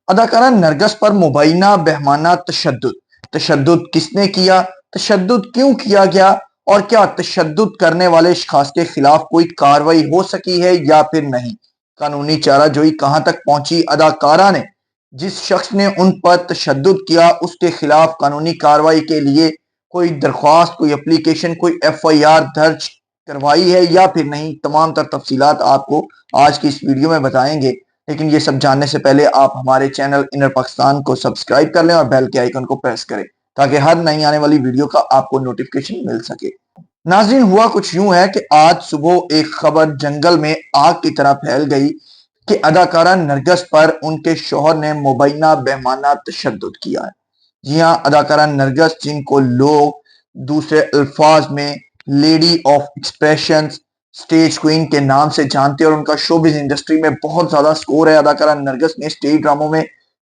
اداکارہ نرگس پر مبینہ بہمانہ تشدد کس نے کیا، تشدد کیوں کیا گیا، اور کیا تشدد کرنے والے اشخاص کے خلاف کوئی کارروائی ہو سکی ہے یا پھر نہیں؟ قانونی چارہ جوئی کہاں تک پہنچی؟ اداکارہ نے جس شخص نے ان پر تشدد کیا اس کے خلاف قانونی کارروائی کے لیے کوئی درخواست، کوئی اپلیکیشن، کوئی FIR درج کروائی ہے یا پھر نہیں؟ تمام تر تفصیلات آپ کو آج کی اس ویڈیو میں بتائیں گے، لیکن یہ سب جاننے سے پہلے آپ ہمارے چینل انر پاکستان کو سبسکرائب کر لیں اور بیل کے آئیکن کو پریس کریں تاکہ ہر نئی آنے والی ویڈیو کا آپ کو نوٹیفیکیشن مل سکے۔ ناظرین، ہوا کچھ یوں ہے کہ آج صبح ایک خبر جنگل میں آگ کی طرح پھیل گئی کہ اداکارہ نرگس پر ان کے شوہر نے مبینہ بہمانہ تشدد کیا ہے۔ جی ہاں، اداکارہ نرگس، جن کو لوگ دوسرے الفاظ میں lady of expression, stage queen کے نام سے جانتے ہیں، اور ان کا شوبز انڈسٹری میں بہت زیادہ سکور ہے۔ اداکارہ نرگس نے سٹیج ڈراموں میں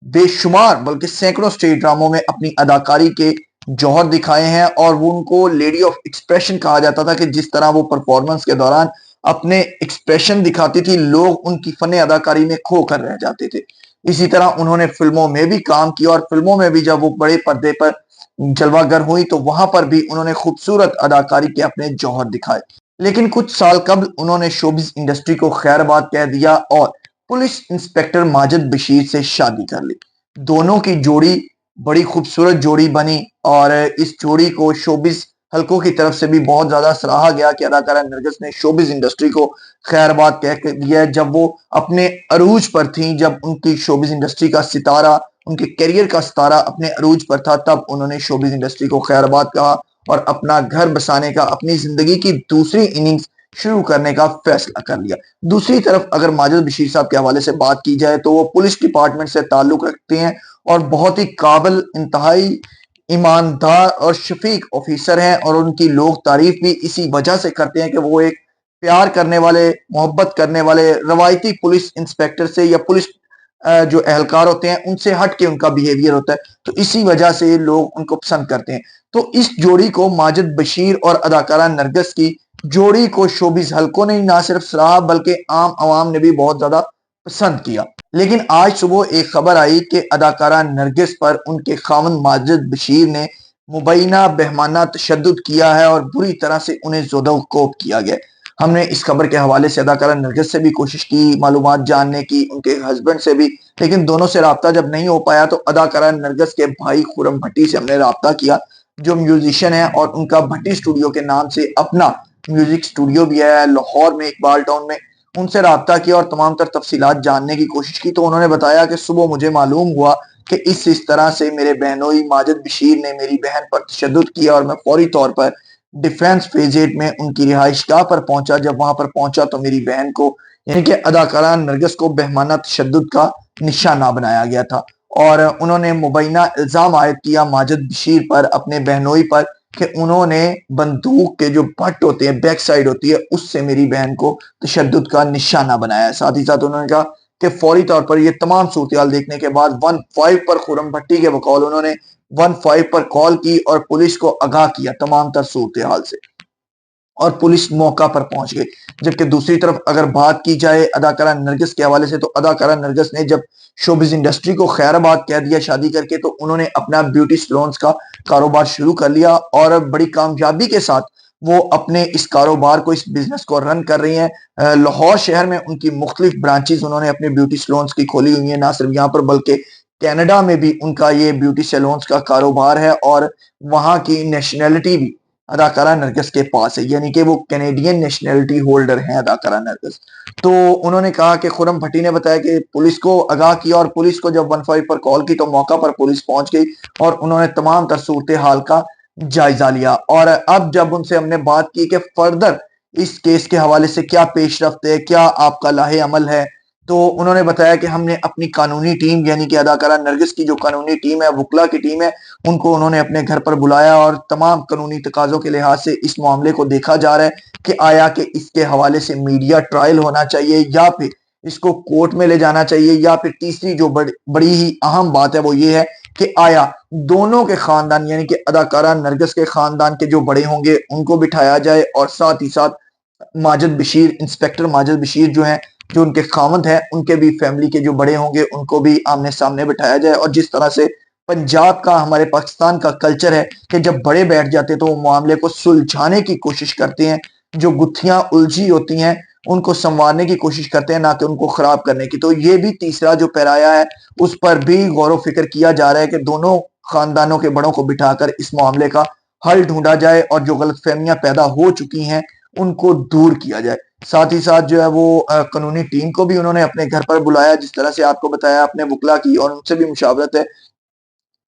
بے شمار بلکہ سینکڑوں سٹیج ڈراموں میں اپنی اداکاری کے جوہر دکھائے ہیں، اور وہ ان کو لیڈی آف ایکسپریشن کہا جاتا تھا کہ جس طرح وہ پرفارمنس کے دوران اپنے ایکسپریشن دکھاتی تھی، لوگ ان کی فن اداکاری میں کھو کر رہ جاتے تھے۔ اسی طرح انہوں نے فلموں میں بھی کام کیا، اور فلموں میں بھی جب وہ بڑے پردے پر جلوہ گر ہوئی تو وہاں پر بھی انہوں نے خوبصورت اداکاری کے اپنے جوہر دکھائے۔ لیکن کچھ سال قبل انہوں نے شوبز انڈسٹری کو خیر آباد کہہ دیا اور پولیس انسپیکٹر ماجد بشیر سے شادی کر لی۔ دونوں کی جوڑی بڑی خوبصورت جوڑی بنی، اور اس جوڑی کو شوبز حلقوں کی طرف سے بھی بہت زیادہ سراہا گیا کہ اداکارہ نرگس نے شوبز انڈسٹری کو خیر آباد کہہ دیا۔ جب وہ اپنے عروج پر تھیں، جب ان کی شوبز انڈسٹری کا ستارہ، ان کے کیریئر کا ستارہ اپنے عروج پر تھا، تب انہوں نے شوبز انڈسٹری کو خیر آباد کہا اور اپنا گھر بسانے کا، اپنی زندگی کی دوسری اننگز شروع کرنے کا فیصلہ کر لیا۔ دوسری طرف اگر ماجد بشیر صاحب کے حوالے سے بات کی جائے تو وہ پولیس ڈپارٹمنٹ سے تعلق رکھتے ہیں اور بہت ہی قابل، انتہائی ایماندار اور شفیق آفیسر ہیں، اور ان کی لوگ تعریف بھی اسی وجہ سے کرتے ہیں کہ وہ ایک پیار کرنے والے، محبت کرنے والے روایتی پولیس انسپیکٹر سے یا پولیس جو اہلکار ہوتے ہیں ان سے ہٹ کے ان کا بیہیویئر ہوتا ہے، تو اسی وجہ سے لوگ ان کو پسند کرتے ہیں۔ تو اس جوڑی کو، ماجد بشیر اور اداکارہ نرگس کی جوڑی کو، شوبز حلقوں نے نہ صرف سراہا بلکہ عام عوام نے بھی بہت زیادہ پسند کیا۔ لیکن آج صبح ایک خبر آئی کہ اداکارہ نرگس پر ان کے خاوند ماجد بشیر نے مبینہ بہمانہ تشدد کیا ہے اور بری طرح سے انہیں زد و کوب کیا گیا۔ ہم نے اس خبر کے حوالے سے اداکارہ نرگس سے بھی کوشش کی معلومات جاننے کی، ان کے ہسبینڈ سے بھی، لیکن دونوں سے رابطہ جب نہیں ہو پایا تو اداکارہ نرگس کے بھائی خرم بھٹی سے ہم نے رابطہ کیا، جو میوزیشین ہیں اور ان کا بھٹی اسٹوڈیو کے نام سے اپنا میوزک اسٹوڈیو بھی ہے لاہور میں، اقبال ٹاؤن میں۔ ان سے رابطہ کیا اور تمام تر تفصیلات جاننے کی کوشش کی، تو انہوں نے بتایا کہ صبح مجھے معلوم ہوا کہ اس طرح سے میرے بہنوئی ماجد بشیر نے میری بہن پر تشدد کیا، اور میں فوری طور پر ڈیفینس فیز 8 میں ان کی رہائش گاہ پر پہنچا۔ جب وہاں پر پہنچا تو میری بہن کو، یعنی کہ اداکارہ نرگس کو، بہمانہ تشدد کا نشانہ بنایا گیا تھا، اور انہوں نے مبینہ الزام عائد کیا ماجد بشیر پر، اپنے بہنوئی پر، کہ انہوں نے بندوق کے جو بٹ ہوتے ہیں، بیک سائیڈ ہوتی ہے، اس سے میری بہن کو تشدد کا نشانہ بنایا ہے۔ ساتھ ہی ساتھ انہوں نے کہا کہ فوری طور پر یہ تمام صورتحال دیکھنے کے بعد 15 پر خرم بھٹی کے بقول انہوں نے 15 پر کال کی اور پولیس کو آگاہ کیا تمام تر صورتحال سے، اور پولیس موقع پر پہنچ گئی۔ جبکہ دوسری طرف اگر بات کی جائے اداکارہ نرگس کے حوالے سے، تو اداکارہ نرگس نے جب شوبز انڈسٹری کو خیر آباد کہہ دیا شادی کر کے، تو انہوں نے اپنا بیوٹی سلونز کا کاروبار شروع کر لیا، اور بڑی کامیابی کے ساتھ وہ اپنے اس کاروبار کو، اس بزنس کو رن کر رہی ہیں۔ لاہور شہر میں ان کی مختلف برانچز انہوں نے اپنے بیوٹی سلونز کی کھولی ہوئی ہیں، نہ صرف یہاں پر بلکہ کینیڈا میں بھی ان کا یہ بیوٹی سیلونز کا کاروبار ہے، اور وہاں کی نیشنلٹی بھی اداکارہ نرگس کے پاس ہے، یعنی کہ وہ کینیڈین نیشنلٹی ہولڈر ہیں اداکارہ نرگس۔ تو انہوں نے کہا کہ خرم بھٹی نے بتایا کہ پولیس کو آگاہ کیا، اور پولیس کو جب 15 پر کال کی تو موقع پر پولیس پہنچ گئی، اور انہوں نے تمام تر صورتحال کا جائزہ لیا۔ اور اب جب ان سے ہم نے بات کی کہ فردر اس کیس کے حوالے سے کیا پیش رفت ہے، کیا آپ کا لاہے عمل ہے، تو انہوں نے بتایا کہ ہم نے اپنی قانونی ٹیم، یعنی کہ اداکارہ نرگس کی جو قانونی ٹیم ہے، وکلا کی ٹیم ہے، ان کو انہوں نے اپنے گھر پر بلایا، اور تمام قانونی تقاضوں کے لحاظ سے اس معاملے کو دیکھا جا رہا ہے کہ آیا کہ اس کے حوالے سے میڈیا ٹرائل ہونا چاہیے، یا پھر اس کو کورٹ میں لے جانا چاہیے، یا پھر تیسری جو بڑی ہی اہم بات ہے وہ یہ ہے کہ آیا دونوں کے خاندان، یعنی کہ اداکارہ نرگس کے خاندان کے جو بڑے ہوں گے ان کو بٹھایا جائے، اور ساتھ ہی ساتھ ماجد بشیر، انسپیکٹر ماجد بشیر جو ہیں جو ان کے خاوند ہیں ان کے بھی فیملی کے جو بڑے ہوں گے ان کو بھی آمنے سامنے بٹھایا جائے، اور جس طرح سے پنجاب کا ہمارے پاکستان کا کلچر ہے کہ جب بڑے بیٹھ جاتے تو وہ معاملے کو سلجھانے کی کوشش کرتے ہیں، جو گتھیاں الجھی ہوتی ہیں ان کو سنوارنے کی کوشش کرتے ہیں، نہ کہ ان کو خراب کرنے کی۔ تو یہ بھی تیسرا جو پیرایا ہے اس پر بھی غور و فکر کیا جا رہا ہے کہ دونوں خاندانوں کے بڑوں کو بٹھا کر اس معاملے کا حل ڈھونڈا جائے اور جو غلط فہمیاں پیدا ہو چکی ہیں ان کو دور کیا جائے۔ ساتھ ہی ساتھ جو ہے وہ قانونی ٹیم کو بھی انہوں نے اپنے گھر پر بلایا، جس طرح سے آپ کو بتایا اپنے وکلا کی، اور ان سے بھی مشاورت ہے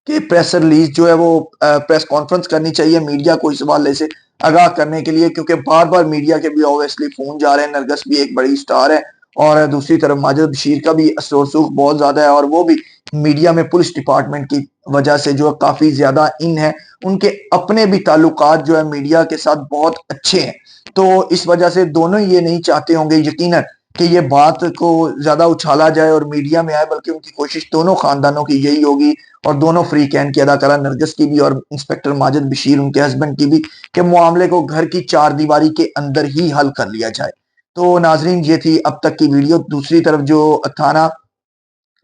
کہ پریس ریلیز جو ہے وہ پریس کانفرنس کرنی چاہیے میڈیا کو اس حوالے سے آگاہ کرنے کے لیے، کیونکہ بار بار میڈیا کے بھی اوبویسلی فون جا رہے ہیں۔ نرگس بھی ایک بڑی سٹار ہے، اور دوسری طرف ماجد بشیر کا بھی اثر و رسوخ بہت زیادہ ہے، اور وہ بھی میڈیا میں پولیس ڈپارٹمنٹ کی وجہ سے جو ہے کافی زیادہ ان ہے، ان کے اپنے بھی تعلقات جو ہے میڈیا کے ساتھ بہت اچھے ہیں۔ تو اس وجہ سے دونوں یہ نہیں چاہتے ہوں گے یقیناً کہ یہ بات کو زیادہ اچھالا جائے اور میڈیا میں آئے، بلکہ ان کی کوشش دونوں خاندانوں کی یہی ہوگی، اور دونوں فری کین کی اداکارہ نرگس کی بھی اور انسپیکٹر ماجد بشیر ان کے ہسبینڈ کی بھی، کہ معاملے کو گھر کی چار دیواری کے اندر ہی حل کر لیا جائے۔ تو ناظرین یہ تھی اب تک کی ویڈیو۔ دوسری طرف جو تھانہ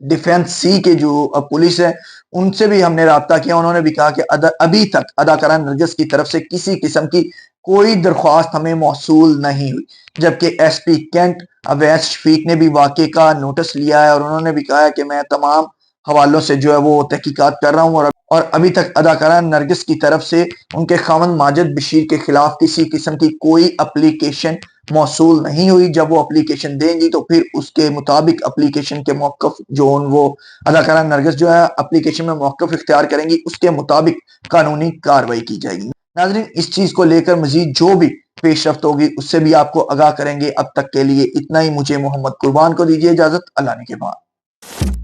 ڈیفنس سی کے جو پولیس ہے ان سے بھی ہم نے رابطہ کیا، انہوں نے بھی کہا کہ ابھی تک اداکارہ نرگس کی طرف سے کسی قسم کی کوئی درخواست ہمیں موصول نہیں ہوئی، جبکہ ایس پی کینٹ اویس شفیق نے بھی واقعے کا نوٹس لیا ہے، اور انہوں نے بھی کہا ہے کہ میں تمام حوالوں سے جو ہے وہ تحقیقات کر رہا ہوں، اور ابھی تک اداکارہ نرگس کی طرف سے ان کے خاوند ماجد بشیر کے خلاف کسی قسم کی کوئی اپلیکیشن موصول نہیں ہوئی۔ جب وہ اپلیکیشن دیں گی تو پھر اس کے مطابق اپلیکیشن کے موقف جو وہ اداکارہ نرگس جو ہے اپلیکیشن میں موقف اختیار کریں گی اس کے مطابق قانونی کارروائی کی جائے گی۔ ناظرین اس چیز کو لے کر مزید جو بھی پیش رفت ہوگی اس سے بھی آپ کو آگاہ کریں گے۔ اب تک کے لیے اتنا ہی، مجھے محمد قربان کو دیجیے اجازت، اللہ نے کے بعد۔